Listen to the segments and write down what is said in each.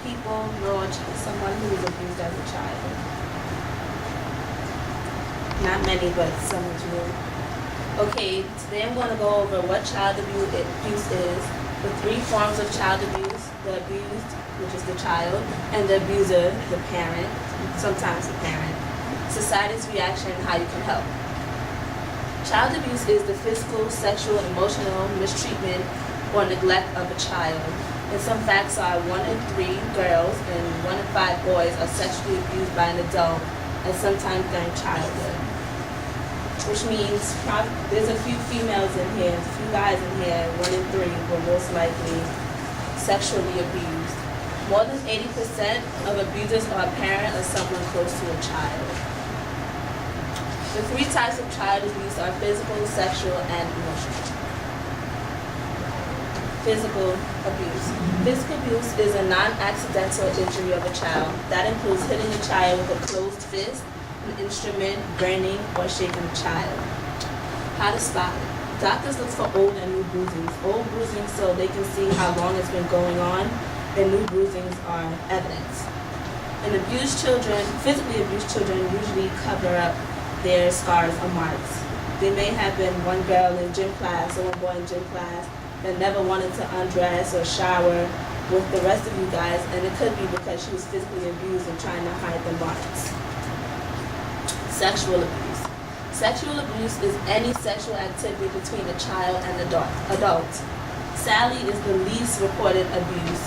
people know someone who was abused as a child? Not many, but some do. Okay, today I'm going to go over what child abuse is, the 3 forms of child abuse: the abused, which is the child, and the abuser, the parent, sometimes the parent, society's reaction, and how you can help. Child abuse is the physical, sexual, emotional mistreatment or neglect of a child. And some facts are 1 in 3 girls and 1 in 5 boys are sexually abused by an adult, and sometimes during childhood. Which means there's a few females in here, a few guys in here, 1 in 3 were most likely sexually abused. More than 80% of abusers are a parent or someone close to a child. The 3 types of child abuse are physical, sexual, and emotional. Physical abuse. Physical abuse is a non-accidental injury of a child. That includes hitting a child with a closed fist, an instrument, burning, or shaking a child. How to spot it. Doctors look for old and new bruisings. Old bruisings so they can see how long it's been going on, and new bruisings are evidence. And physically abused children usually cover up their scars or marks. They may have been one girl in gym class or one boy in gym class that never wanted to undress or shower with the rest of you guys, and it could be because she was physically abused and trying to hide the marks. Sexual abuse. Sexual abuse is any sexual activity between a child and adult. Sadly, is the least reported abuse.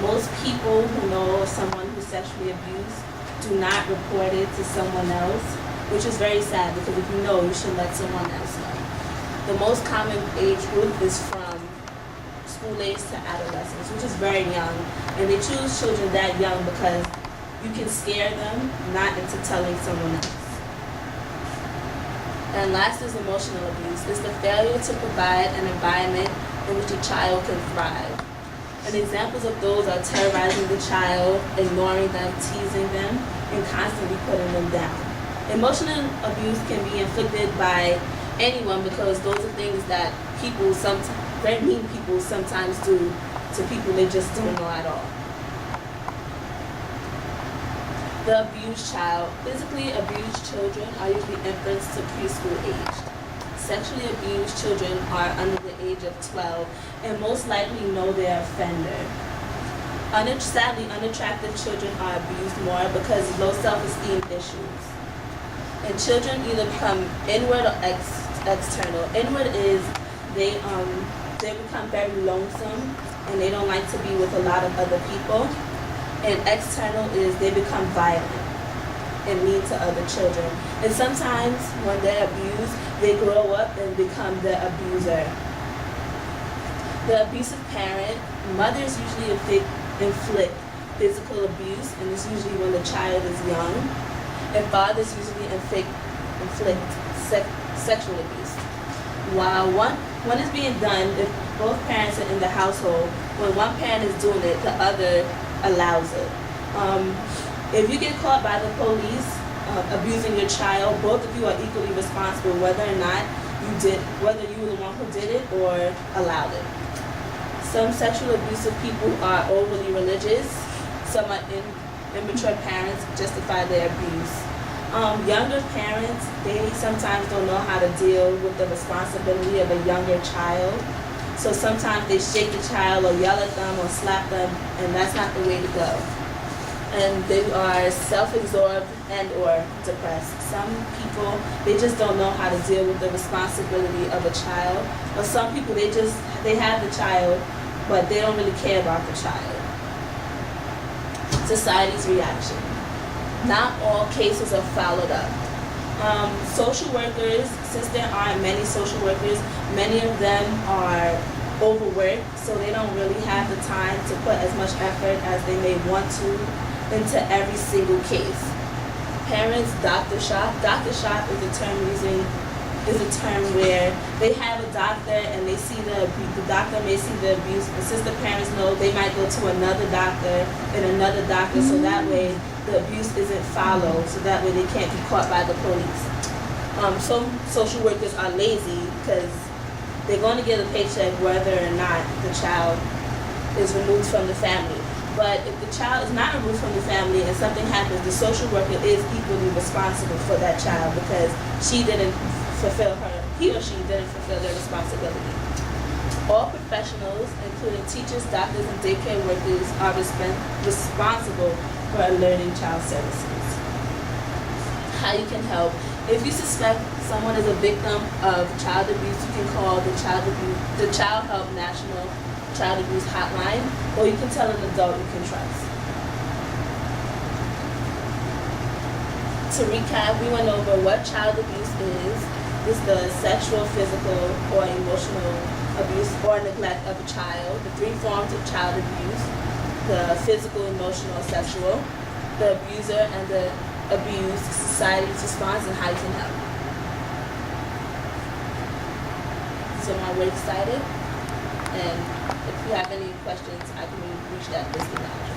Most people who know someone who's sexually abused do not report it to someone else, which is very sad, because if you know, you should let someone else know. The most common age group is from school age to adolescence, which is very young, and they choose children that young because you can scare them not into telling someone else. And last is emotional abuse. It's the failure to provide an environment in which a child can thrive. And examples of those are terrorizing the child, ignoring them, teasing them, and constantly putting them down. Emotional abuse can be inflicted by anyone because those are things that very mean people sometimes do to people they just don't know at all. The abused child. Physically abused children are usually infants to preschool age. Sexually abused children are under the age of 12 and most likely know their offender. Sadly, unattractive children are abused more because of low self-esteem issues. And children either become inward or external. Inward is they become very lonesome and they don't like to be with a lot of other people. And external is they become violent and mean to other children. And sometimes when they're abused, they grow up and become the abuser. The abusive parent. Mothers usually inflict physical abuse, and it's usually when the child is young. And fathers usually inflict sexual abuse. While one is being done, if both parents are in the household, when one parent is doing it, the other allows it. If you get caught by the police abusing your child, both of you are equally responsible, whether you were the one who did it or allowed it. Some sexual abusive people are overly religious. Some are immature parents justify their abuse. Younger parents, they sometimes don't know how to deal with the responsibility of a younger child. So sometimes they shake the child or yell at them or slap them, and that's not the way to go. And they are self-absorbed and or depressed. Some people, they just don't know how to deal with the responsibility of a child. Or some people, they have the child, but they don't really care about the child. Society's reaction. Not all cases are followed up. Social workers, since there aren't many social workers, many of them are overworked, so they don't really have the time to put as much effort as they may want to into every single case. Parents, doctor shop. Doctor shop is a term where they have a doctor and they see the doctor may see the abuse, but since the parents know, they might go to another doctor and another doctor, so that way the abuse isn't followed, so that way they can't be caught by the police. Some social workers are lazy because they're going to get a paycheck whether or not the child is removed from the family. But if the child is not removed from the family and something happens, the social worker is equally responsible for that child because he or she didn't fulfill their responsibility. All professionals, including teachers, doctors, and daycare workers, are responsible for alerting child services. How you can help. If you suspect someone is a victim of child abuse, you can call the Child Help National Child Abuse Hotline, or you can tell an adult you can trust. To recap, we went over what child abuse is. It's the sexual, physical, or emotional abuse or neglect of a child. The 3 forms of child abuse: the physical, emotional, or sexual, the abuser and the abused, society's response, and how you can help. So I'm very excited, and if you have any questions, I can reach that listing out.